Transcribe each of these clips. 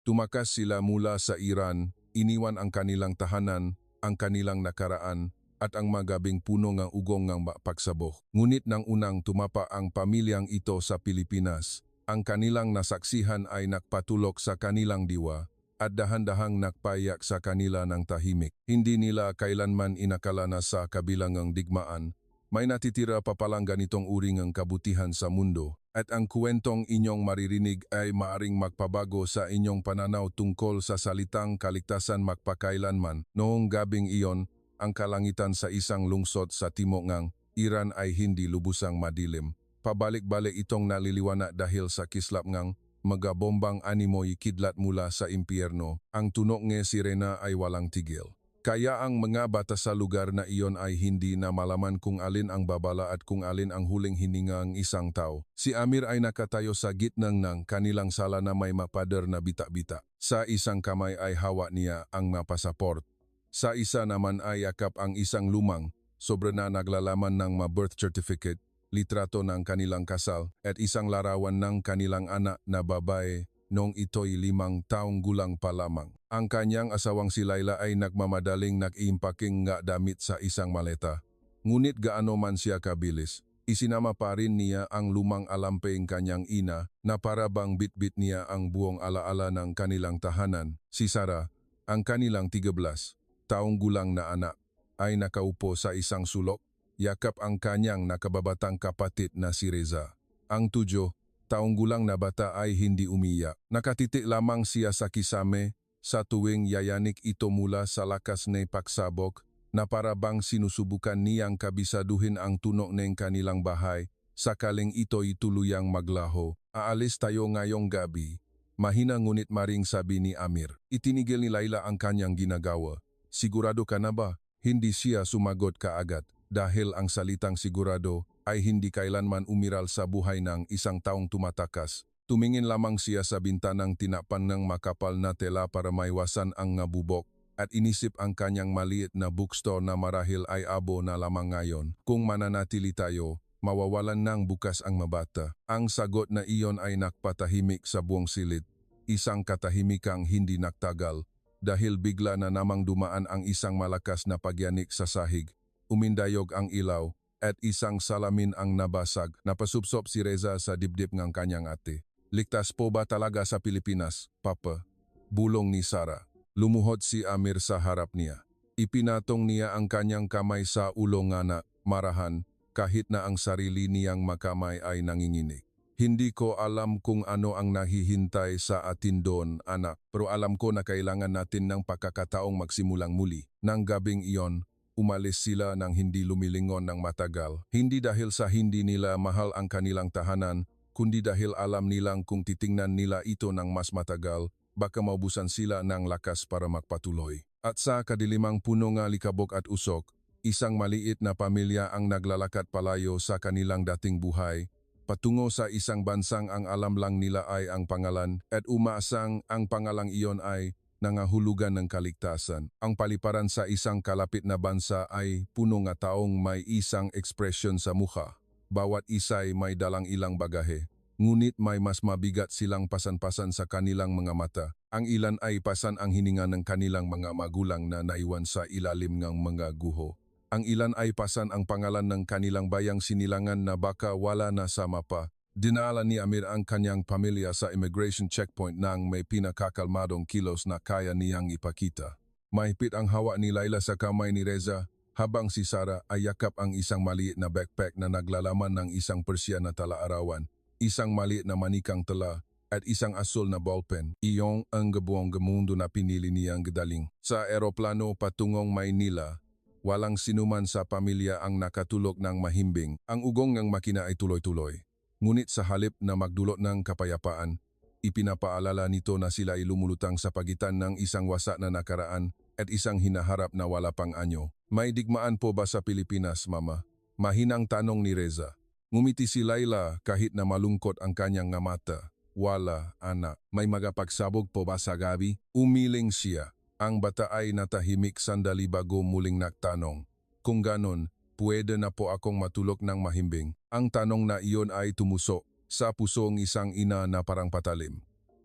Tumakas sila mula sa Iran, iniwan ang kanilang tahanan, ang kanilang nakaraan, at ang magabing puno ng ugong ng pagsabok. Ngunit nang unang tumapa ang pamilyang ito sa Pilipinas, ang kanilang nasaksihan ay nakpatulok sa kanilang diwa at dahan-dahang nakpayak sa kanila ng tahimik. Hindi nila kailanman inakala na sa kabilang ng digmaan, may natitira pa palang ganitong uri ng kabutihan sa mundo, at ang kwentong inyong maririnig ay maaring magpabago sa inyong pananaw tungkol sa salitang kaligtasan magpakailanman. Noong gabing iyon, ang kalangitan sa isang lungsod sa timog ng Iran ay hindi lubusang madilim. Pabalik-balik itong naliliwanag dahil sa kislap ng mga bombang animoy kidlat mula sa impyerno. Ang tunog ng sirena ay walang tigil. Kaya ang mga bata sa lugar na iyon ay hindi na malaman kung alin ang babala at kung alin ang huling hininga ng isang tao. Si Amir ay nakatayo sa gitna ng kanilang sala na may mapader na bita-bita. Sa isang kamay ay hawak niya ang pasaport. Sa isa naman ay yakap ang isang lumang, sobre na naglalaman ng birth certificate, litrato ng kanilang kasal, at isang larawan ng kanilang anak na babae noong ito'y 5 taong gulang pa lamang. Ang kanyang asawang si Laila ay nagmamadaling nag-iimpaking nga damit sa isang maleta. Ngunit gaano man siya kabilis, isinama pa rin niya ang lumang alampeng kanyang ina na para bang bitbit niya ang buong alaala ng kanilang tahanan. Si Sarah, ang kanilang 13 taong gulang na anak, ay nakaupo sa isang sulok, yakap ang kanyang nakababatang kapatid na si Reza. Ang 7 taong gulang na bata ay hindi umiyak. Nakatitik lamang siya sa kisame sa tuwing yayanik ito mula sa lakas ng pagsabog na para bang sinusubukan niyang kabisaduhin ang tunog ng kanilang bahay sakaling ito'y tuluyang maglaho. Aalis tayo ngayong gabi. Mahina ngunit maring sabi ni Amir. Itinigil ni Laila ang kanyang ginagawa. Sigurado ka na ba? Hindi siya sumagot kaagad dahil ang salitang sigurado ay hindi kailanman umiral sa buhay ng isang taong tumatakas. Tumingin lamang siya sa bintanang tinapan ng makapal na tela para maiwasan ang ngabubok at inisip ang kanyang maliit na bookstore na marahil ay abo na lamang ngayon. Kung mananatili tayo, mawawalan ng bukas ang mabata. Ang sagot na iyon ay nakpatahimik sa buong silid. Isang katahimikang hindi naktagal dahil bigla na namang dumaan ang isang malakas na pagyanik sa sahig. Umindayog ang ilaw at isang salamin ang nabasag. Napasupsop si Reza sa dibdib ng kanyang ate. Ligtas po ba talaga sa Pilipinas, Papa? Bulong ni Sarah. Lumuhod si Amir sa harap niya. Ipinatong niya ang kanyang kamay sa ulo ng anak, marahan, kahit na ang sarili niyang makamay ay nanginginig. Hindi ko alam kung ano ang nahihintay sa atin doon, anak, pero alam ko na kailangan natin ng pagkakataong magsimulang muli. Nang gabing iyon, umalis sila nang hindi lumilingon ng matagal. Hindi dahil sa hindi nila mahal ang kanilang tahanan, kundi dahil alam nilang kung titingnan nila ito ng mas matagal, baka maubusan sila ng lakas para magpatuloy. At sa kadilimang puno ng likabok at usok, isang maliit na pamilya ang naglalakad palayo sa kanilang dating buhay, patungo sa isang bansang ang alam lang nila ay ang pangalan at umaasang ang pangalang iyon ay nangahulugan ng kaligtasan. Ang paliparan sa isang kalapit na bansa ay puno ng taong may isang ekspresyon sa mukha. Bawat isa ay may dalang ilang bagahe. Ngunit may mas mabigat silang pasan-pasan sa kanilang mga mata. Ang ilan ay pasan ang hininga ng kanilang mga magulang na naiwan sa ilalim ng mga guho. Ang ilan ay pasan ang pangalan ng kanilang bayang sinilangan na baka wala na sa mapa. Dinala ni Amir ang kanyang pamilya sa immigration checkpoint nang may pinakakalmadong kilos na kaya niyang ipakita. Mahigpit ang hawak ni Laila sa kamay ni Reza, habang si Sarah ay yakap ang isang maliit na backpack na naglalaman ng isang Persian na tala-arawan, isang maliit na manikang tela, at isang asul na ballpen. Iyong ang gabuong mundo na pinili niyang gadaling. Sa eroplano patungong Maynila, walang sinuman sa pamilya ang nakatulog ng mahimbing. Ang ugong ng makina ay tuloy-tuloy. Ngunit sa halip na magdulot ng kapayapaan, ipinapaalala nito na sila ay lumulutang sa pagitan ng isang wasak na nakaraan at isang hinaharap na wala pang anyo. May digmaan po ba sa Pilipinas, Mama? Mahinang tanong ni Reza. Ngumiti si Laila kahit na malungkot ang kanyang mata. Wala, anak. May magapagsabog po ba sa gabi? Umiling siya. Ang bata ay natahimik sandali bago muling nagtanong. Kung ganon, pwede na po akong matulog ng mahimbing. Ang tanong na iyon ay tumusok sa pusong isang ina na parang patalim.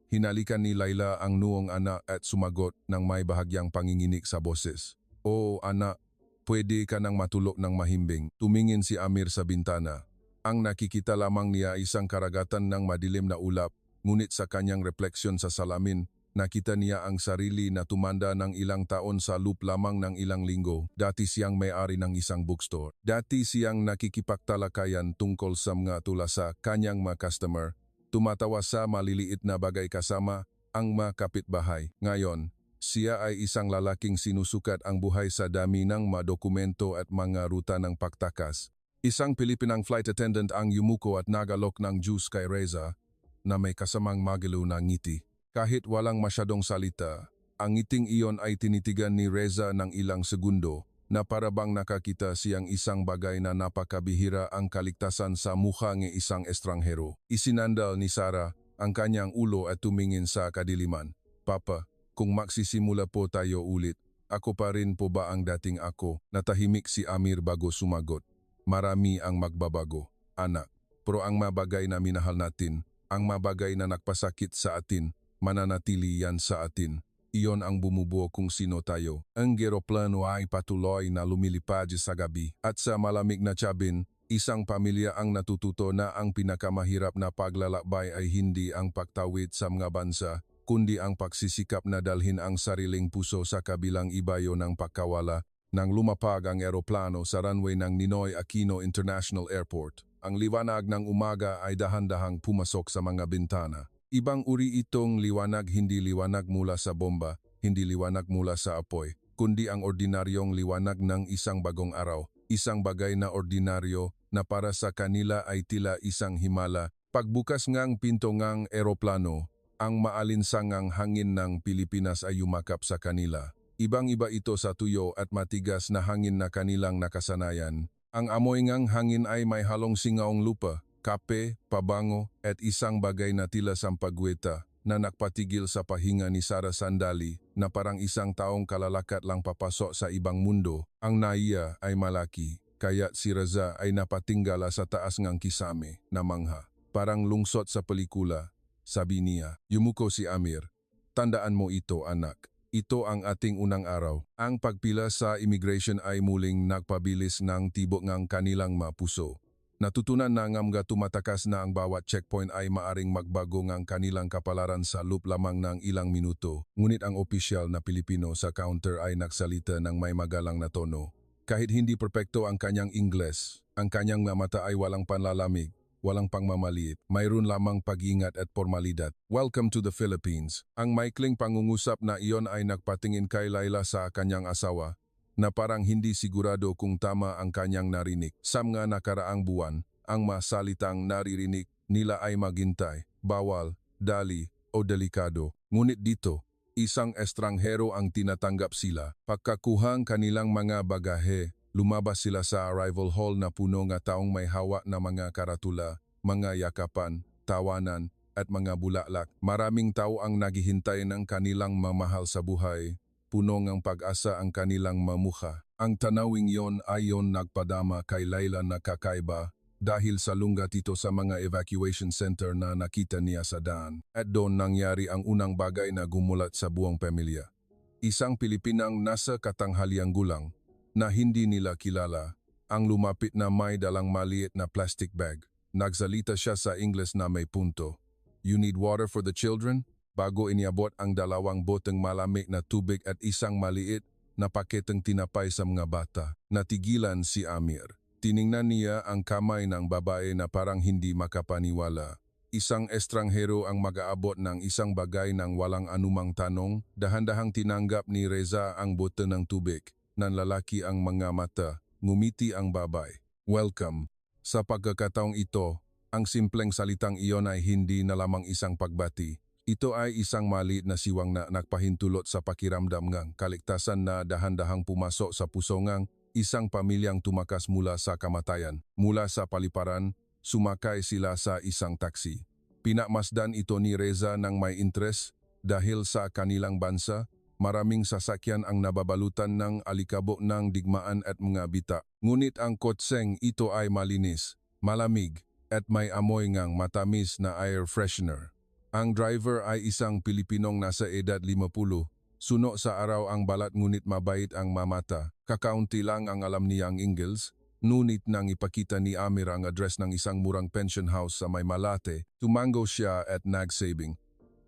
Hinalikan ni Laila ang nuong anak at sumagot ng may bahagyang panginginig sa boses. "Oo, anak, pwede ka nang matulog ng mahimbing." Tumingin si Amir sa bintana. Ang nakikita lamang niya ay isang karagatan ng madilim na ulap, ngunit sa kanyang refleksyon sa salamin, nakita niya ang sarili na tumanda ng ilang taon sa loop lamang ng ilang linggo. Dati siyang may-ari ng isang bookstore. Dati siyang nakikipagtalakayan tungkol sa mga tula sa kanyang mga customer. Tumatawa sa maliliit na bagay kasama ang mga kapitbahay. Ngayon, siya ay isang lalaking sinusukat ang buhay sa dami ng mga dokumento at mga ruta ng pagtakas. Isang Pilipinang flight attendant ang yumuko at nagalok ng juice kay Reza na may kasamang magiliw na ngiti. Kahit walang masyadong salita, ang ngiting iyon ay tinitigan ni Reza ng ilang segundo na parabang nakakita siyang isang bagay na napakabihira ang kaligtasan sa mukha ng isang estranghero. Isinandal ni Sarah ang kanyang ulo at tumingin sa kadiliman. "Papa, kung magsisimula po tayo ulit, ako pa rin po ba ang dating ako?" Natahimik si Amir bago sumagot. "Marami ang magbabago, anak. Pero ang mabagay na minahal natin, ang mabagay na nagpasakit sa atin, mananatili yan sa atin. Iyon ang bumubuo kung sino tayo." Ang eroplano ay patuloy na lumilipad sa gabi at sa malamig na cabin, isang pamilya ang natututo na ang pinakamahirap na paglalakbay ay hindi ang pagtawid sa mga bansa, kundi ang pagsisikap na dalhin ang sariling puso sa kabilang ibayo ng pagkawala. Nang lumapag ang eroplano sa runway ng Ninoy Aquino International Airport, ang liwanag ng umaga ay dahan-dahang pumasok sa mga bintana. Ibang uri itong liwanag, hindi liwanag mula sa bomba, hindi liwanag mula sa apoy, kundi ang ordinaryong liwanag ng isang bagong araw. Isang bagay na ordinaryo na para sa kanila ay tila isang himala. Pagbukas ngang pinto ngang eroplano, ang maalinsangang hangin ng Pilipinas ay yumakap sa kanila. Ibang-iba ito sa tuyo at matigas na hangin na kanilang nakasanayan. Ang amoy ngang hangin ay may halong singaong lupa, kape, pabango at isang bagay na tila sampagweta na nagpatigil sa pahinga ni Sarah sandali na parang isang taong kalalakat lang papasok sa ibang mundo. Ang naiya ay malaki, kaya't si Reza ay napatinggala sa taas ngang kisame na mangha. Parang lungsot sa pelikula, sabi niya. Yumuko si Amir. "Tandaan mo ito, anak. Ito ang ating unang araw." Ang pagpila sa immigration ay muling nagpabilis ng tibok ng kanilang mapuso. Natutunan na ng mga tumatakas na ang bawat checkpoint ay maaring magbago ng kanilang kapalaran sa loop lamang ng ilang minuto. Ngunit ang opisyal na Pilipino sa counter ay nagsalita ng may magalang na tono. Kahit hindi perpekto ang kanyang Ingles, ang kanyang mga mata ay walang panlalamig, walang pangmamaliit, mayroon lamang pag-ingat at formalidad. "Welcome to the Philippines." Ang maikling pangungusap na iyon ay nagpatingin kay Laila sa kanyang asawa, na parang hindi sigurado kung tama ang kanyang narinig. Sa mga nakaraang buwan, ang masalitang naririnig nila ay maghintay, bawal, dali o delikado. Ngunit dito, isang estranghero ang tinatanggap sila. Pagkakuhang kanilang mga bagahe, lumabas sila sa arrival hall na puno ng taong may hawak na mga karatula, mga yakapan, tawanan at mga bulaklak. Maraming tao ang naghihintay ng kanilang mamahal sa buhay. Puno ng pag-asa ang kanilang mamukha. Ang tanawing yon ay yon nagpadama kay Laila na kakaiba dahil sa lunggat ito sa mga evacuation center na nakita niya sa daan. At doon nangyari ang unang bagay na gumulat sa buong pamilya. Isang Pilipinang nasa katanghaliang gulang na hindi nila kilala ang lumapit na may dalang maliit na plastic bag. Nagsalita siya sa Ingles na may punto. "You need water for the children?" Bago iniabot ang dalawang boteng malamig na tubig at isang maliit na paketeng tinapay sa mga bata. Natigilan si Amir. Tiningnan niya ang kamay ng babae na parang hindi makapaniwala. Isang estranghero ang mag-aabot ng isang bagay ng walang anumang tanong. Dahan-dahang tinanggap ni Reza ang bote ng tubig. Nanlalaki ang mga mata. Ngumiti ang babae. "Welcome." Sa pagkakataong ito, ang simpleng salitang iyon ay hindi na lamang isang pagbati. Ito ay isang maliit na siwang na nagpahintulot sa pakiramdam ngang kaligtasan na dahan-dahang pumasok sa puso ngang isang pamilyang tumakas mula sa kamatayan. Mula sa paliparan, sumakay sila sa isang taksi. Pinamasdan ito ni Reza ng may interes dahil sa kanilang bansa, maraming sasakyan ang nababalutan ng alikabok ng digmaan at mga bita. Ngunit ang kotseng ito ay malinis, malamig, at may amoy ngang matamis na air freshener. Ang driver ay isang Pilipinong nasa edad 50. Suno sa araw ang balat ngunit mabait ang mamata. Kakaunti lang ang alam niyang Ingles. Ngunit nang ipakita ni Amir ang address ng isang murang pension house sa may Malate, tumango siya at nagsabing,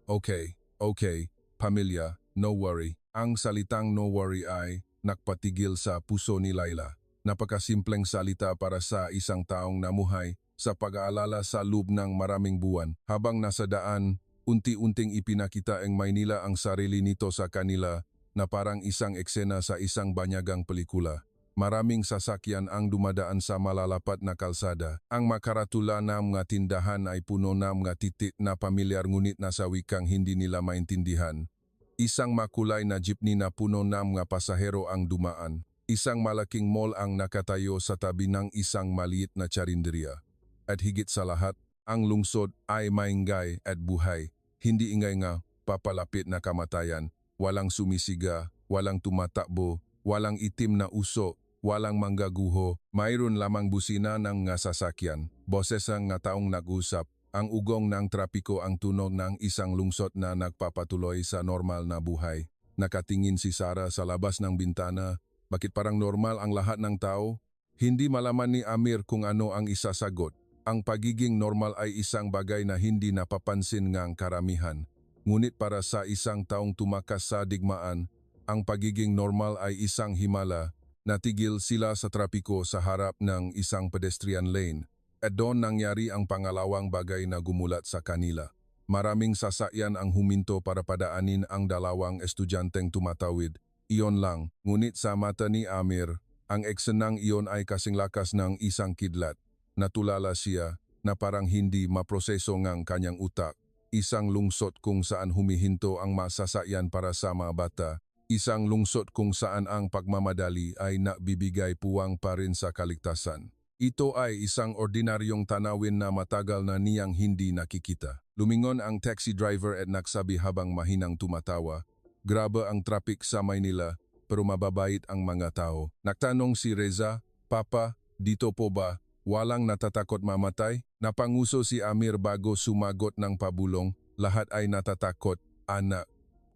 Okay, pamilya, no worry. Ang salitang no worry ay nakpatigil sa puso ni Laila. Napakasimpleng salita para sa isang taong namuhay sa pag-aalala sa loob ng maraming buwan. Habang nasa daan, unti-unting ipinakita ang Maynila ang sarili nito sa kanila na parang isang eksena sa isang banyagang pelikula. Maraming sasakyan ang dumadaan sa malalapat na kalsada. Ang makaratula na mga tindahan ay puno na mga titik na pamilyar ngunit nasa wikang hindi nila maintindihan. Isang makulay na jeepney na puno na mga pasahero ang dumaan. Isang malaking mall ang nakatayo sa tabi ng isang maliit na tsarinderya. At higit sa lahat, ang lungsod ay maingay at buhay. Hindi ingay nga papalapit na kamatayan. Walang sumisiga, walang tumatakbo, walang itim na uso, walang manggaguho, mayroon lamang busina ng nga sasakyan, boses ang nga taong nag-usap, ang ugong ng trapiko ang tunog ng isang lungsod na nagpapatuloy sa normal na buhay. Nakatingin si Sarah sa labas ng bintana, bakit parang normal ang lahat ng tao? Hindi malaman ni Amir kung ano ang isasagot. Ang pagiging normal ay isang bagay na hindi napapansin ngang karamihan. Ngunit para sa isang taong tumakas sa digmaan, ang pagiging normal ay isang himala. Natigil sila sa trapiko sa harap ng isang pedestrian lane at doon nangyari ang pangalawang bagay na gumulat sa kanila. Maraming sasakyan ang huminto para padaanin ang dalawang estudyanteng tumatawid. Iyon lang, ngunit sa mata ni Amir, ang eksenang iyon ay kasing lakas ng isang kidlat. Natulala siya na parang hindi maproseso ngang kanyang utak. Isang lungsod kung saan humihinto ang masasakyan para sa mga bata. Isang lungsod kung saan ang pagmamadali ay nabibigay puwang pa rin sa kaligtasan. Ito ay isang ordinaryong tanawin na matagal na niyang hindi nakikita. Lumingon ang taxi driver at nagsabi habang mahinang tumatawa, Grabe ang traffic sa Maynila, pero mababait ang mga tao. Nagtanong si Reza, Papa, dito po ba? Walang natatakot mamatay? Napanguso si Amir bago sumagot ng pabulong, lahat ay natatakot, anak.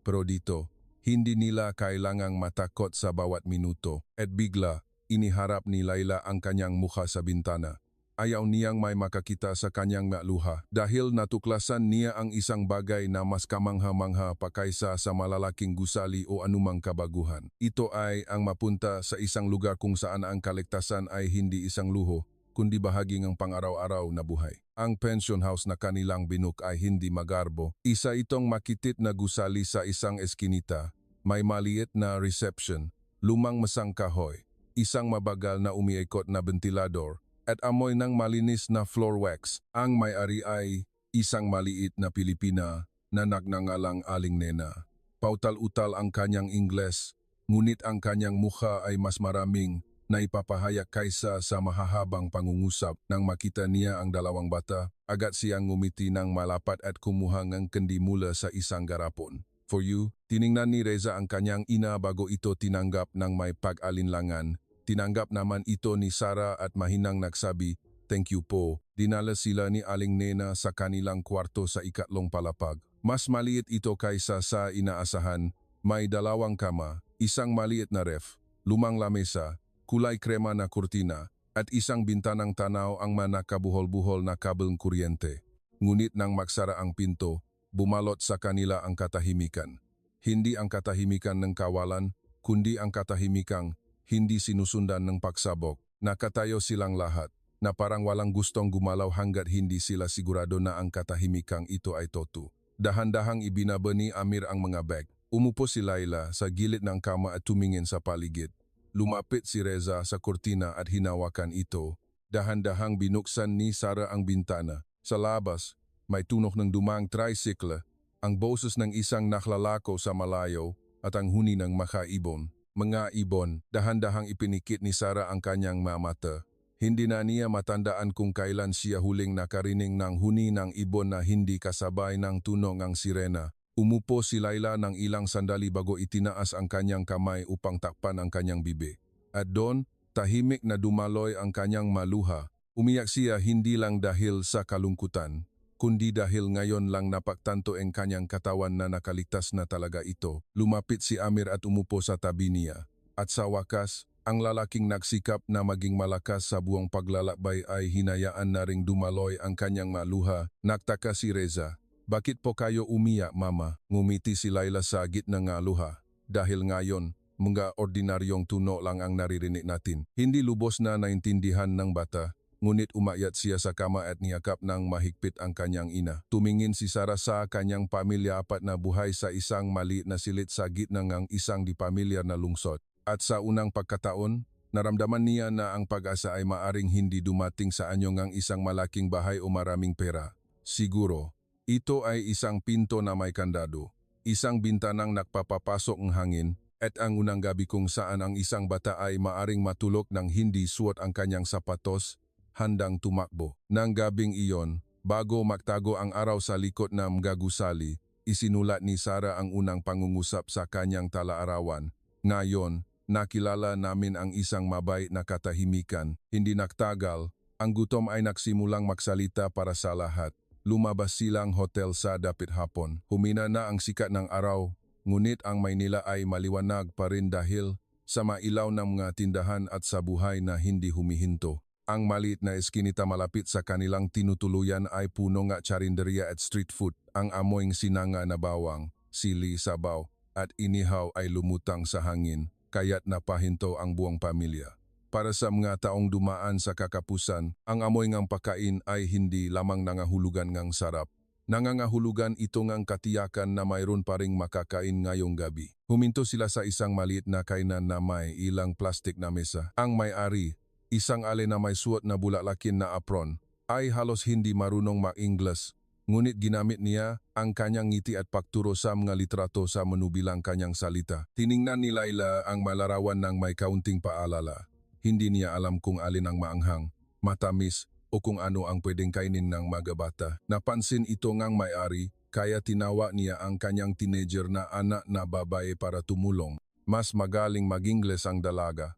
Pero dito, hindi nila kailangang matakot sa bawat minuto. At bigla, iniharap ni Laila ang kanyang mukha sa bintana. Ayaw niyang may makakita sa kanyang luha dahil natuklasan niya ang isang bagay na mas kamangha-mangha pa kaysa sa malalaking gusali o anumang kabaguhan. Ito ay ang mapunta sa isang lugar kung saan ang kaligtasan ay hindi isang luho, kundi bahagi ng pang-araw-araw na buhay. Ang pension house na kanilang binuk ay hindi magarbo. Isa itong makitit na gusali sa isang eskinita. May maliit na reception, lumang masang kahoy, isang mabagal na umiikot na ventilador, at amoy ng malinis na floor wax. Ang may-ari ay isang maliit na Pilipina na nagnangalang Aling Nena. Pautal-utal ang kanyang Ingles, ngunit ang kanyang mukha ay mas maraming na ipapahayag kaysa sa mahahabang pangungusap. Nang makita niya ang dalawang bata, agad siyang ngumiti ng malapat at kumuha ng kendi mula sa isang garapon. For you, tiningnan ni Reza ang kanyang ina bago ito tinanggap ng may pag-alinlangan. Tinanggap naman ito ni Sarah at mahinang nagsabi, Thank you po. Dinala sila ni Aling Nena sa kanilang kwarto sa ikatlong palapag. Mas maliit ito kaysa sa inaasahan. May dalawang kama, isang maliit na ref, lumang lamesa, kulay krema na kurtina, at isang bintanang tanaw ang manakabuhol-buhol na kabel kuryente. Ngunit nang magsara ang pinto, bumalot sa kanila ang katahimikan. Hindi ang katahimikan ng kawalan, kundi ang katahimikang hindi sinusundan ng pagsabog. Nakatayo silang lahat, na parang walang gustong gumalaw hanggat hindi sila sigurado na ang katahimikang ito ay totoo. Dahan-dahang ibinaba ni Amir ang mga bag. Umupo si Laila sa gilid ng kama at tumingin sa paligid. Lumapit si Reza sa kurtina at hinawakan ito. Dahan-dahang binuksan ni Sarah ang bintana. Sa labas, may tunog ng dumang tricycle, ang boses ng isang naklalako sa malayo at ang huni ng makaibon. Mga ibon, dahan-dahang ipinikit ni Sarah ang kanyang mata. Hindi na niya matandaan kung kailan siya huling nakarinig ng huni ng ibon na hindi kasabay ng tunog ng sirena. Umupo si Laila ng ilang sandali bago itinaas ang kanyang kamay upang takpan ang kanyang bibi. At doon, tahimik na dumaloy ang kanyang maluha. Umiyak siya hindi lang dahil sa kalungkutan, kundi dahil ngayon lang napagtanto ang kanyang katawan na nakaligtas na talaga ito. Lumapit si Amir at umupo sa tabi niya. At sa wakas, ang lalaking nagsikap na maging malakas sa buong paglalakbay ay hinayaan na ring dumaloy ang kanyang maluha. Nagtaka si Reza. Bakit po kayo umiyak, mama? Ngumiti si Laila sa gitna ng luha. Dahil ngayon, mga ordinaryong tuno lang ang naririnig natin. Hindi lubos na naintindihan ng bata. Ngunit umayat siya sa kama at niyakap ng mahigpit ang kanyang ina. Tumingin si Sarah sa kanyang pamilya apat na buhay sa isang maliit na silit sa gitna ng isang di pamilyar na lungsod. At sa unang pagkataon, naramdaman niya na ang pag-asa ay maaring hindi dumating sa anyo ng isang malaking bahay o maraming pera. Siguro, ito ay isang pinto na may kandado, isang bintanang nagpapapasok ng hangin, at ang unang gabi kung saan ang isang bata ay maaring matulog ng hindi suot ang kanyang sapatos, handang tumakbo. Nang gabing iyon, bago magtago ang araw sa likod ng mga gusali, isinulat ni Sarah ang unang pangungusap sa kanyang talaarawan. Ngayon, nakilala namin ang isang mabait na katahimikan. Hindi nagtagal, ang gutom ay nagsimulang magsalita para sa lahat. Lumabas silang hotel sa dapit hapon. Humina na ang sikat ng araw, ngunit ang Maynila ay maliwanag pa rin dahil sa mailaw ng mga tindahan at sa buhay na hindi humihinto. Ang maliit na eskinita malapit sa kanilang tinutuluyan ay puno ng charinderia at street food. Ang amoy sinanga na bawang, sili, sabaw at inihaw ay lumutang sa hangin, kaya't napahinto ang buong pamilya. Para sa mga taong dumaan sa kakapusan, ang amoy ng pagkain ay hindi lamang nangahulugan ng sarap. Nangangahulugan ito ng katiyakan na mayroon pa ring makakain ngayong gabi. Huminto sila sa isang maliit na kainan na may ilang plastik na mesa. Ang may-ari, isang ale na may suot na bulalakin na apron, ay halos hindi marunong mag-Ingles, ngunit ginamit niya ang kanyang ngiti at pagturo sa mga litrato sa manubilang kanyang salita. Tiningnan ni Laila ang malarawan ng may kaunting paalala. Hindi niya alam kung alin ang maanghang, matamis, o kung ano ang pwedeng kainin ng mga bata. Napansin ito ngang may-ari, kaya tinawa niya ang kanyang teenager na anak na babae para tumulong. Mas magaling mag-Ingles ang dalaga.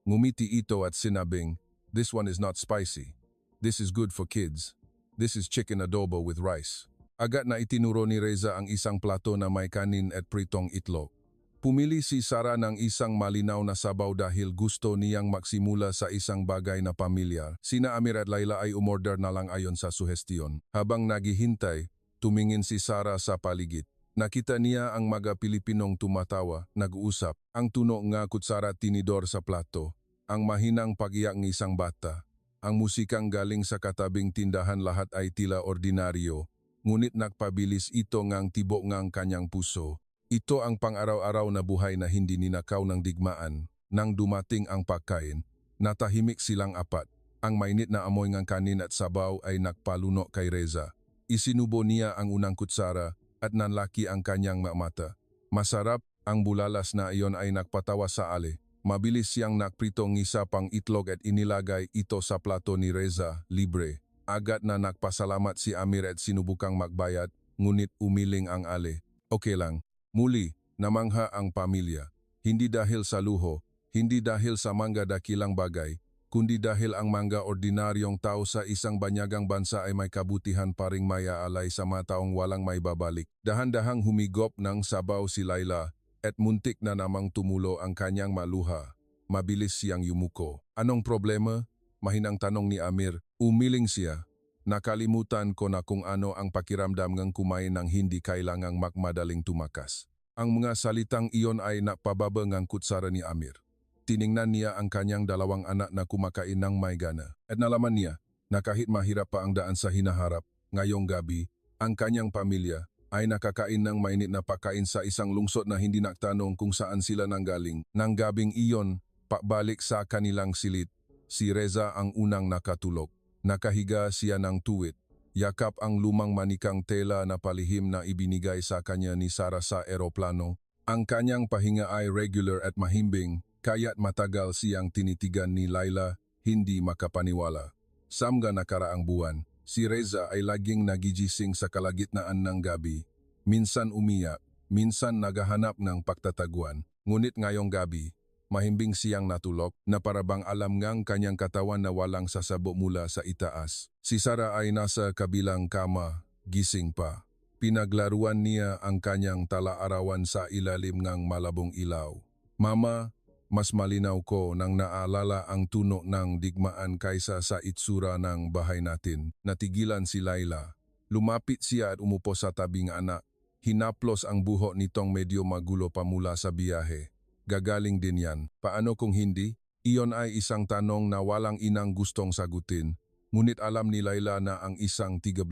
Ngumiti ito at sinabing, "This one is not spicy. This is good for kids. This is chicken adobo with rice." Agad na itinuro ni Reza ang isang plato na may kanin at pritong itlog. Pumili si Sarah ng isang malinaw na sabaw dahil gusto niyang magsimula sa isang bagay na pamilyar. Sina Amir at Laila ay umorder na lang ayon sa suhestiyon. Habang naghihintay, tumingin si Sarah sa paligid. Nakita niya ang mga Pilipinong tumatawa, nag-uusap, ang tuno nga kutsara at tinidor sa plato, ang mahinang pag-iyak ng isang bata, ang musikang galing sa katabing tindahan lahat ay tila ordinaryo, ngunit nagpabilis ito ngang tibok ngang kanyang puso. Ito ang pang-araw-araw na buhay na hindi ninakaw ng digmaan. Nang dumating ang pagkain, natahimik silang apat. Ang mainit na amoy ng kanin at sabaw ay nagpaluno kay Reza. Isinubo niya ang unang kutsara at nanlaki ang kanyang mata. Masarap, ang bulalas na iyon ay nagpatawa sa ale. Mabilis siyang nakpritong isa pang itlog at inilagay ito sa plato ni Reza, libre. Agad na nagpasalamat si Amir at sinubukang magbayad, ngunit umiling ang ale. Okay lang. Muli, namangha ang pamilya. Hindi dahil sa luho, hindi dahil sa mga dakilang bagay, kundi dahil ang mga ordinaryong tao sa isang banyagang bansa ay may kabutihan pa ring mayaalay sa mga taong walang may babalik. Dahan-dahang humigop ng sabaw si Laila at muntik na namang tumulo ang kanyang maluha. Mabilis siyang yumuko. Anong problema? Mahinang tanong ni Amir. Umiling siya. Nakalimutan ko na kung ano ang pakiramdam ng kumain ng hindi kailangang magmadaling tumakas. Ang mga salitang iyon ay napababa ng kutsara ni Amir. Tiningnan niya ang kanyang dalawang anak na kumakain ng may gana. At nalaman niya na kahit mahirap pa ang daan sa hinaharap, ngayong gabi, ang kanyang pamilya ay nakakain ng mainit na pagkain sa isang lungsod na hindi nagtanong kung saan sila nanggaling. Nang gabing iyon, pabalik sa kanilang silid, si Reza ang unang nakatulog. Nakahiga siya ng tuwid. Yakap ang lumang manikang tela na palihim na ibinigay sa kanya ni Sarah sa eroplano. Ang kanyang pahinga ay regular at mahimbing, kaya't matagal siyang tinitigan ni Laila, hindi makapaniwala. Sa mga nakaraang buwan, si Reza ay laging nagigising sa kalagitnaan ng gabi. Minsan umiyak, minsan naghahanap ng pagtataguan. Ngunit ngayong gabi, mahimbing siyang natulog na parabang alam ngang kanyang katawan na walang sasabo mula sa itaas. Si Sarah ay nasa kabilang kama, gising pa. Pinaglaruan niya ang kanyang tala-arawan sa ilalim ng malabong ilaw. Mama, mas malinaw ko nang naalala ang tunog ng digmaan kaysa sa itsura ng bahay natin. Natigilan si Laila. Lumapit siya at umupo sa tabing anak. Hinaplos ang buhok nitong medyo magulo pa mula sa biyahe. Gagaling din yan. Paano kung hindi? Iyon ay isang tanong na walang inang gustong sagutin. Ngunit alam ni Laila na ang isang 13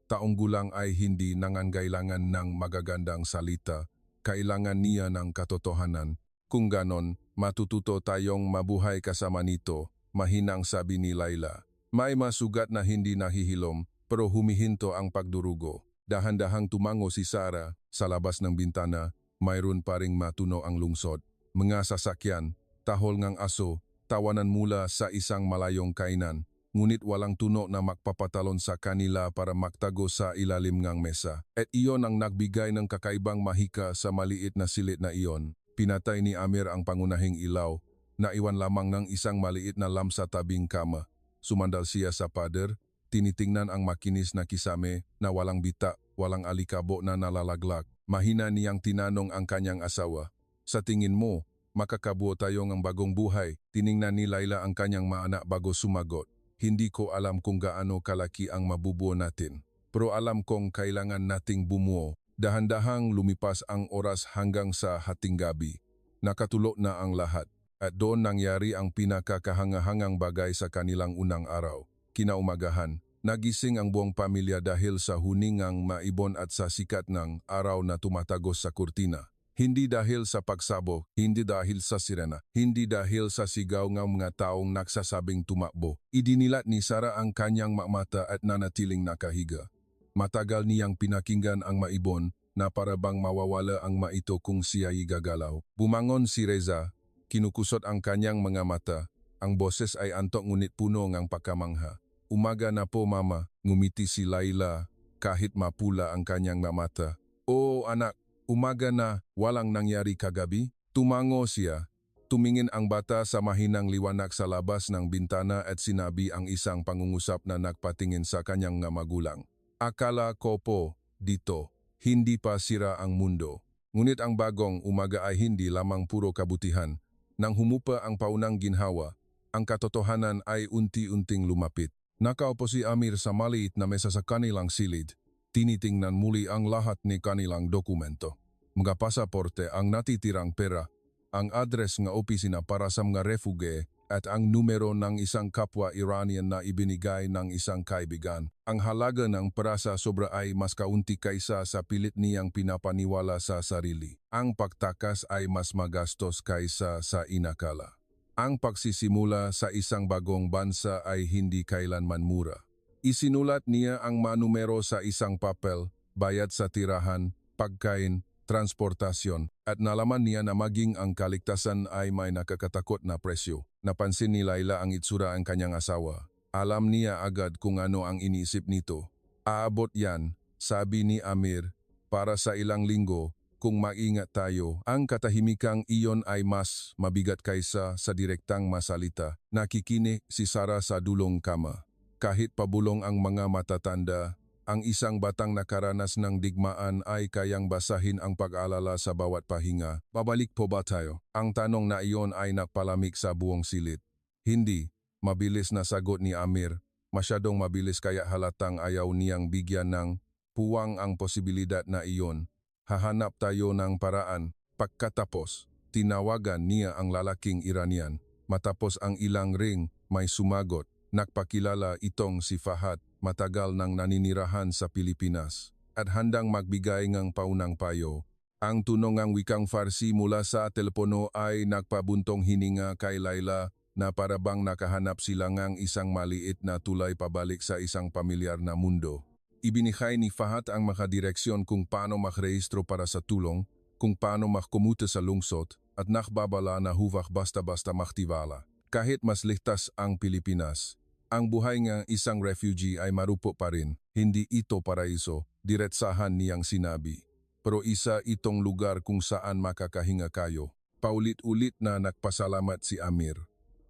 taong gulang ay hindi nangangailangan ng magagandang salita. Kailangan niya ng katotohanan. Kung ganon, matututo tayong mabuhay kasama nito, mahinang sabi ni Laila. May masugat na hindi nahihilom, pero humihinto ang pagdurugo. Dahan-dahang tumango si Sarah sa labas ng bintana, mayroon pa ring matuno ang lungsod. Mga sasakyan, tahol ngang aso, tawanan mula sa isang malayong kainan. Ngunit walang tuno na magpapatalon sa kanila para magtago sa ilalim ng mesa. At iyon ang nagbigay ng kakaibang mahika sa maliit na silid na iyon. Pinatay ni Amir ang pangunahing ilaw, naiwan lamang ng isang maliit na lamp sa tabing kama. Sumandal siya sa pader, tinitingnan ang makinis na kisame na walang bita, walang alikabo na nalalaglag. Mahina niyang tinanong ang kanyang asawa. Sa tingin mo, makakabuo tayo ng bagong buhay? Tiningnan ni Laila ang kanyang maanak bago sumagot. Hindi ko alam kung gaano kalaki ang mabubuo natin. Pero alam kong kailangan nating bumuo. Dahan-dahang lumipas ang oras hanggang sa hating gabi. Nakatulo na ang lahat. At doon nangyari ang pinakakahangahangang bagay sa kanilang unang araw. Kinaumagahan, nagising ang buong pamilya dahil sa huningang maibon at sa sikat ng araw na tumatagos sa kurtina. Hindi dahil sa pagsabog, hindi dahil sa sirena, hindi dahil sa sigaw ng mga taong nagsasabing tumakbo. Idinilat ni Sarah ang kanyang mata at nanatiling nakahiga. Matagal niyang pinakinggan ang maibon na para bang mawawala ang maito kung siya'y gagalaw. Bumangon si Reza, kinukusot ang kanyang mga mata. Ang boses ay antok ngunit puno ng pagkamangha. Umaga na po mama, ngumiti si Laila kahit mapula ang kanyang mata. Oo anak. Umaga na, walang nangyari kagabi? Tumango siya. Tumingin ang bata sa mahinang liwanag sa labas ng bintana at sinabi ang isang pangungusap na nagpatingin sa kanyang magulang. Akala ko po, dito, hindi pa sira ang mundo. Ngunit ang bagong umaga ay hindi lamang puro kabutihan. Nang humupa ang paunang ginhawa, ang katotohanan ay unti-unting lumapit. Nakaupo si Amir sa maliit na mesa sa kanilang silid. Tinitingnan muli ang lahat ni kanilang dokumento. Mga pasaporte, ang natitirang pera, ang address ng opisina para sa mga refuge at ang numero ng isang kapwa Iranian na ibinigay ng isang kaibigan. Ang halaga ng prasa sobra ay mas kaunti kaysa sa pilit niyang pinapaniwala sa sarili. Ang pagtakas ay mas magastos kaysa sa inakala. Ang pagsisimula sa isang bagong bansa ay hindi kailanman mura. Isinulat niya ang manumero sa isang papel, bayad sa tirahan, pagkain, transportasyon, at nalaman niya na maging ang kaligtasan ay may nakakatakot na presyo. Napansin ni Laila ang itsura ang kanyang asawa. Alam niya agad kung ano ang iniisip nito. Aabot yan, sabi ni Amir, para sa ilang linggo, kung maingat tayo. Ang katahimikang iyon ay mas mabigat kaysa sa direktang masalita. Nakikinig si Sarah sa dulong kama. Kahit pabulong ang mga matatanda, ang isang batang nakaranas ng digmaan ay kayang basahin ang pag-alala sa bawat pahinga. Babalik po ba tayo? Ang tanong na iyon ay nagpalamig sa buong silid. Hindi, mabilis na sagot ni Amir. Masyadong mabilis kaya halatang ayaw niyang bigyan ng puwang ang posibilidad na iyon. Hahanap tayo ng paraan. Pagkatapos, tinawagan niya ang lalaking Iranian. Matapos ang ilang ring, may sumagot. Nagpakilala itong si Fahad, matagal nang naninirahan sa Pilipinas at handang magbigay ng paunang payo. Ang tunong ng wikang Farsi mula sa telepono ay nagpabuntong hininga kay Laila na parabang nakahanap sila ng isang maliit na tulay pabalik sa isang pamilyar na mundo. Ibinigay ni Fahad ang makadireksyon kung paano makrehistro para sa tulong, kung paano makumuta sa lungsod at nakbabala na huvak basta-basta maktiwala. Kahit mas ligtas ang Pilipinas, ang buhay ng isang refugee ay marupo pa rin. Hindi ito paraiso, diretsahan niyang sinabi. Pero isa itong lugar kung saan makakahinga kayo. Paulit-ulit na nagpasalamat si Amir.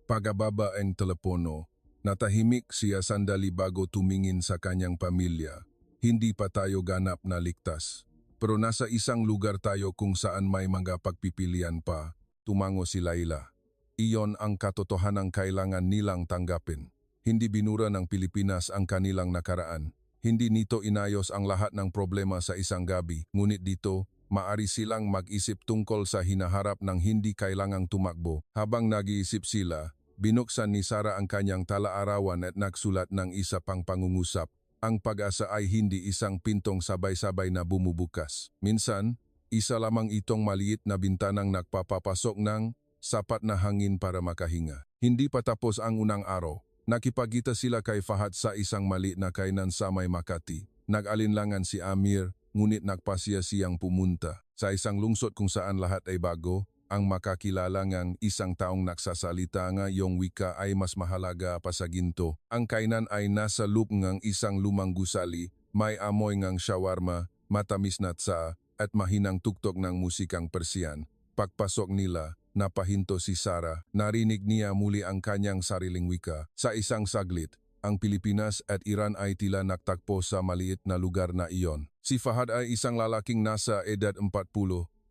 Pagababa ang telepono, natahimik siya sandali bago tumingin sa kanyang pamilya. hindi pa tayo ganap na ligtas. Pero nasa isang lugar tayo kung saan may mga pagpipilian pa, tumango si Laila. Iyon ang katotohanang kailangan nilang tanggapin. Hindi binura ng Pilipinas ang kanilang nakaraan. Hindi nito inayos ang lahat ng problema sa isang gabi, ngunit dito, maari silang mag-isip tungkol sa hinaharap ng hindi kailangang tumakbo. Habang nag-iisip sila, binuksan ni Sara ang kanyang talaarawan at nagsulat ng isa pang pangungusap. Ang pag-asa ay hindi isang pintong sabay-sabay na bumubukas. Minsan, isa lamang itong maliit na bintanang nagpapapasok ng sapat na hangin para makahinga. Hindi pa tapos ang unang araw. Nakipagkita sila kay Fahad sa isang maliit na kainan sa May Makati. Nag-alinlangan si Amir, ngunit nagpasya siyang pumunta. Sa isang lungsod kung saan lahat ay bago, ang makakilala ngang isang taong nagsasalita nga yung wika ay mas mahalaga pa sa ginto. Ang kainan ay nasa loop ngang isang lumang gusali, may amoy ngang shawarma, matamis na tsa, at mahinang tuktok ng musikang Persian. Pagpasok nila, napahinto si Sara, narinig niya muli ang kanyang sariling wika. Sa isang saglit, ang Pilipinas at Iran ay tila nagtagpo sa maliit na lugar na iyon. Si Fahad ay isang lalaking nasa edad 40,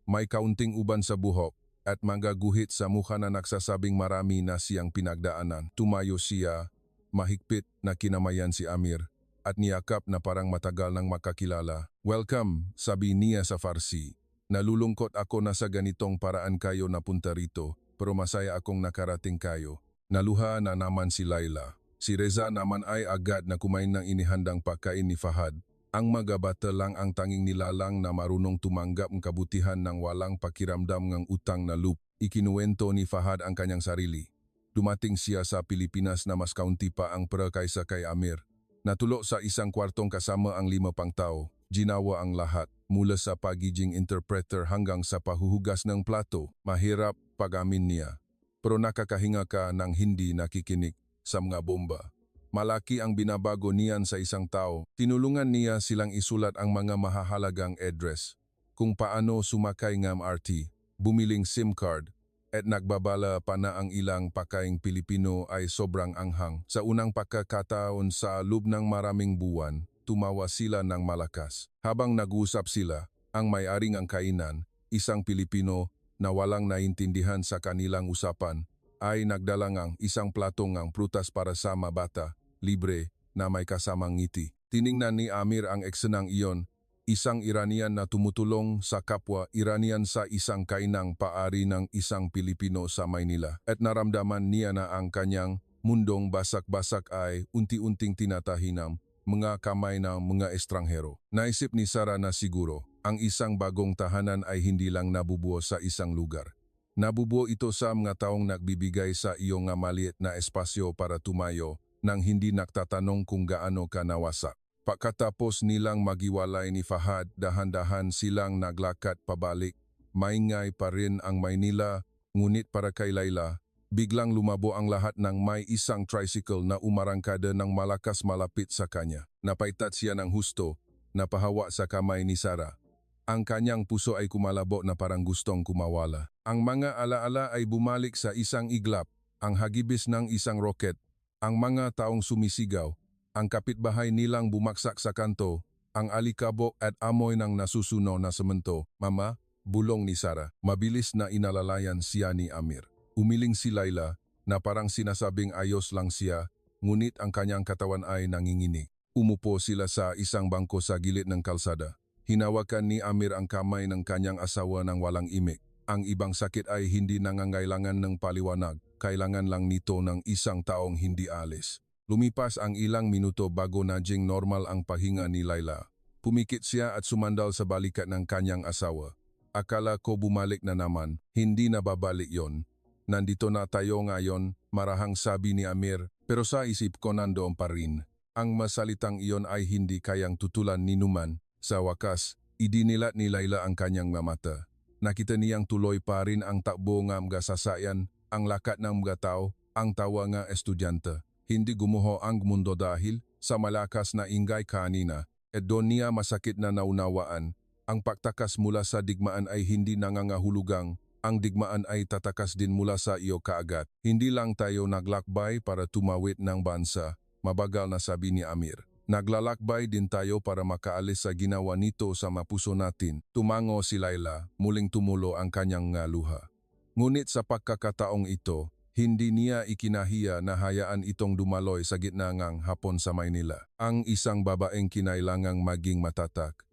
may kaunting uban sa buhok, at mga guhit sa mukha na nagsasabing marami na siyang pinagdaanan. Tumayo siya, mahigpit na kinamayan si Amir, at niyakap na parang matagal nang makakilala. "Welcome," sabi niya sa Farsi. "Nalulungkot ako na sa ganitong paraan kayo napunta rito, pero masaya akong nakarating kayo." Naluha na naman si Laila. Si Reza naman ay agad na kumain ng inihandang pagkain ni Fahad. Ang mga bata lang ang tanging nilalang na marunong tumanggap ng kabutihan ng walang pakiramdam ng utang na loob. Ikinuwento ni Fahad ang kanyang sarili. Dumating siya sa Pilipinas na mas kaunti pa ang pera kaysa kay Amir. Natulo sa isang kwartong kasama ang 5 pang tao. Ginawa ang lahat, mula sa pagiging interpreter hanggang sa pahuhugas ng plato. Mahirap, pag-amin niya. Pero nakakahinga ka ng hindi nakikinig sa mga bomba. Malaki ang binabago niyan sa isang tao. Tinulungan niya silang isulat ang mga mahahalagang address, kung paano sumakay ng MRT, bumiling SIM card, at nagbabala pa na ang ilang pakaing Pilipino ay sobrang anghang. Sa unang pagkakataon sa loob ng maraming buwan, tumawa sila ng malakas. Habang nag-uusap sila, ang may-ari ng kainan, isang Pilipino na walang naintindihan sa kanilang usapan, ay nagdala ng isang platong ng prutas para sa mabata, libre, na may kasamang ngiti. Tiningnan ni Amir ang eksenang iyon, isang Iranian na tumutulong sa kapwa Iranian sa isang kainang paari ng isang Pilipino sa Maynila. At naramdaman niya na ang kanyang mundong basak-basak ay unti-unting tinatahinam, mga kamay ng mga estranghero. Naisip ni Sara na siguro, ang isang bagong tahanan ay hindi lang nabubuo sa isang lugar. Nabubuo ito sa mga taong nagbibigay sa iyo nga maliit na espasyo para tumayo nang hindi nagtatanong kung gaano ka nawasak. Pagkatapos nilang magiwalay ni Fahad, dahan-dahan silang naglakad pabalik. Maingay pa rin ang Maynila, ngunit para kay Laila, biglang lumabo ang lahat ng may isang tricycle na umarangkada ng malakas malapit sa kanya. Napaitat siya ng husto, napahawa sa kamay ni Sara. Ang kanyang puso ay kumalabo na parang gustong kumawala. Ang mga alaala ay bumalik sa isang iglap, ang hagibis ng isang roket, ang mga taong sumisigaw, ang kapitbahay nilang bumaksak sa kanto, ang alikabok at amoy ng nasusuno na semento. "Mama," bulong ni Sara. Mabilis na inalalayan siya ni Amir. Umiling si Laila na parang sinasabing ayos lang siya, ngunit ang kanyang katawan ay nanginginig. Umupo sila sa isang bangko sa gilid ng kalsada. Hinawakan ni Amir ang kamay ng kanyang asawa ng walang imik. Ang ibang sakit ay hindi nangangailangan ng paliwanag, kailangan lang nito ng isang taong hindi alis. Lumipas ang ilang minuto bago naging normal ang pahinga ni Laila. Pumikit siya at sumandal sa balikat ng kanyang asawa. "Akala ko bumalik na naman, hindi na babalik yon. Nandito na tayo ngayon," marahang sabi ni Amir, pero sa isip ko nandoon pa rin. Ang masalitang iyon ay hindi kayang tutulan ni Numan. Sa wakas, idinilat ni Laila ang kanyang mata. Nakita niyang tuloy pa rin ang takbo ng mga sasakyan, ang lakat ng mga tao, ang tawa ng estudyante. Hindi gumuho ang mundo dahil sa malakas na ingay kanina, at doon niya masakit na naunawaan. Ang pagtakas mula sa digmaan ay hindi nangangahulugang, ang digmaan ay tatakas din mula sa iyo kaagad. "Hindi lang tayo naglakbay para tumawid ng bansa," mabagal na sabi ni Amir. Naglalakbay din tayo para makaalis sa ginawa nito sa mapuso natin. Tumango si Laila, muling tumulo ang kanyang nga luha. Ngunit sa pagkakataong ito, hindi niya ikinahiya na hayaan itong dumaloy sa gitna ng hapon sa Maynila. Ang isang babaeng kinailangang maging matatak.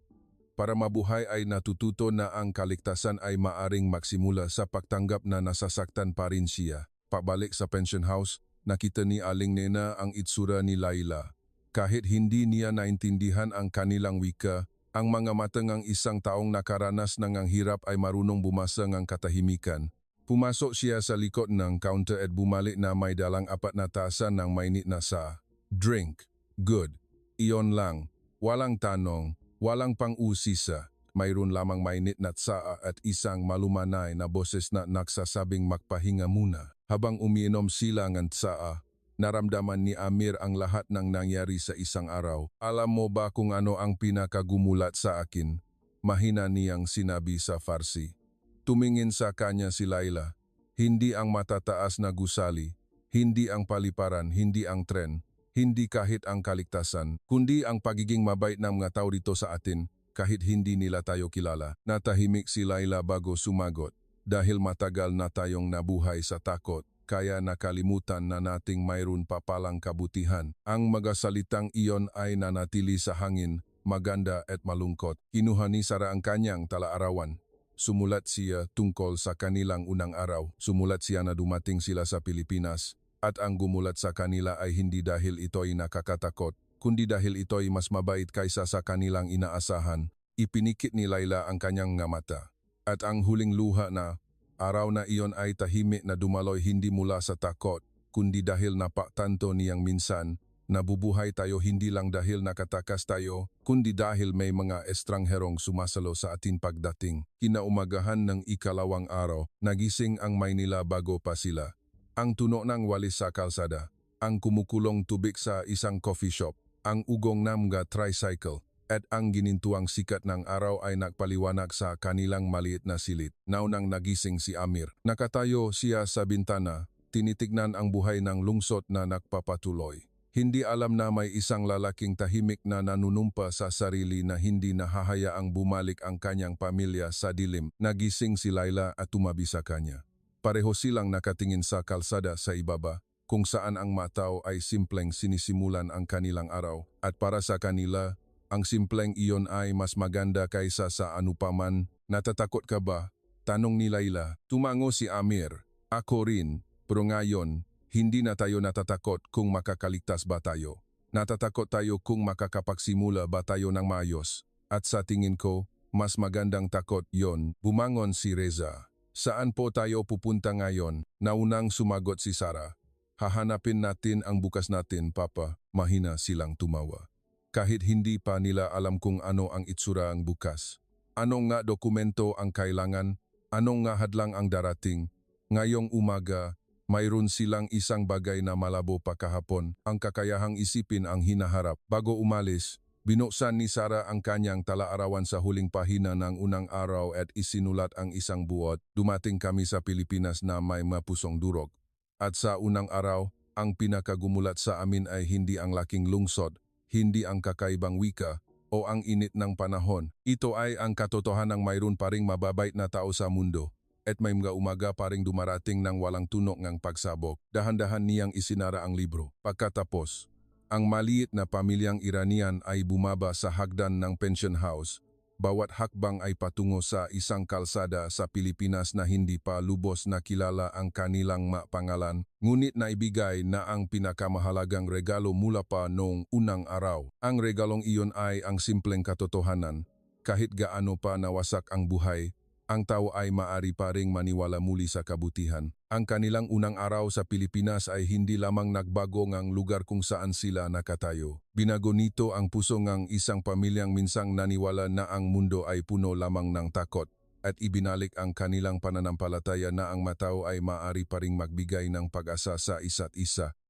Para mabuhay ay natututo na ang kaligtasan ay maaring magsimula sa pagtanggap na nasasaktan pa rin siya. Pabalik sa pension house, nakita ni Aling Nena ang itsura ni Laila. Kahit hindi niya naintindihan ang kanilang wika, ang mga mata ng isang taong nakaranas ng ang hirap ay marunong bumasa ng katahimikan. Pumasok siya sa likod ng counter at bumalik na may dalang 4 na tasa ng mainit na sa. Drink. Good. Iyon lang. Walang tanong. Walang pang-usisa, mayroon lamang mainit na tsaa at isang malumanay na boses na nagsasabing magpahinga muna. Habang umiinom sila ng tsaa, naramdaman ni Amir ang lahat ng nangyari sa isang araw. Alam mo ba kung ano ang pinakagumulat sa akin? Mahina niyang sinabi sa Farsi. Tumingin sa kanya si Laila. Hindi ang matataas na gusali, hindi ang paliparan, hindi ang tren. Hindi kahit ang kaligtasan, kundi ang pagiging mabait ng mga tao dito sa atin kahit hindi nila tayo kilala. Natahimik si Laila bago sumagot. Dahil matagal na tayong nabuhay sa takot, kaya nakalimutan na nating mayroon pa palang kabutihan. Ang magasalitang iyon ay nanatili sa hangin, maganda at malungkot. Kinuha ni Sara ang kanyang talaarawan. Sumulat siya tungkol sa kanilang unang araw. Sumulat siya na dumating sila sa Pilipinas. At ang gumulat sa kanila ay hindi dahil ito'y nakakatakot, kundi dahil ito'y mas mabait kaysa sa kanilang inaasahan. Ipinikit ni Laila ang kanyang nga mata. At ang huling luha na, araw na iyon ay tahimik na dumaloy hindi mula sa takot, kundi dahil napaktanto niyang minsan, nabubuhay tayo hindi lang dahil nakatakas tayo, kundi dahil may mga estrangherong sumasalo sa ating pagdating. Kinaumagahan ng ikalawang araw, nagising ang Maynila bago pa sila. Ang tuno ng walis sa kalsada, ang kumukulong tubig sa isang coffee shop, ang ugong ng mga tricycle, at ang ginintuang sikat ng araw ay nagpaliwanag sa kanilang maliit na silid. Naunang nagising si Amir. Nakatayo siya sa bintana, tinitignan ang buhay ng lungsod na nagpapatuloy. Hindi alam na may isang lalaking tahimik na nanunumpa sa sarili na hindi nahahayaang bumalik ang kanyang pamilya sa dilim. Nagising si Laila at tumabi sa kanya. Pareho silang nakatingin sa kalsada sa ibaba, kung saan ang matao ay simpleng sinisimulan ang kanilang araw. At para sa kanila, ang simpleng iyon ay mas maganda kaysa sa anupaman. Natatakot ka ba? Tanong ni Laila. Tumango si Amir. Ako rin, pero ngayon, hindi na tayo natatakot kung makakaligtas ba tayo. Natatakot tayo kung makakapagsimula ba tayo ng maayos. At sa tingin ko, mas magandang takot yon. Bumangon si Reza. Saan po tayo pupunta ngayon? Naunang sumagot si Sara. Hahanapin natin ang bukas natin, Papa. Mahina silang tumawa. Kahit hindi pa nila alam kung ano ang itsura ang bukas. Anong nga dokumento ang kailangan? Anong nga hadlang ang darating? Ngayong umaga, mayroon silang isang bagay na malabo pa kahapon. Ang kakayahang isipin ang hinaharap. Bago umalis, binuksan ni Sara ang kanyang talaarawan sa huling pahina ng unang araw at isinulat ang isang buod. Dumating kami sa Pilipinas na may mapusong durog. At sa unang araw, ang pinakagumulat sa amin ay hindi ang laking lungsod, hindi ang kakaibang wika, o ang init ng panahon. Ito ay ang katotohanan ng mayroon pa ring mababait na tao sa mundo. At may mga umaga pa ring dumarating ng walang tunok ng pagsabok. Dahan-dahan niyang isinara ang libro. Pagkatapos, ang maliit na pamilyang Iranian ay bumaba sa hagdan ng pension house. Bawat hakbang ay patungo sa isang kalsada sa Pilipinas na hindi pa lubos na kilala ang kanilang pangalan, ngunit naibigay na ang pinakamahalagang regalo mula pa noong unang araw. Ang regalong iyon ay ang simpleng katotohanan. Kahit gaano pa nawasak ang buhay, ang tao ay maaari pa ring maniwala muli sa kabutihan. Ang kanilang unang araw sa Pilipinas ay hindi lamang nagbago ng lugar kung saan sila nakatayo. Binago nito ang puso ng isang pamilyang minsang naniwala na ang mundo ay puno lamang ng takot at ibinalik ang kanilang pananampalataya na ang matao ay maaari pa ring magbigay ng pag-asa sa isa't isa.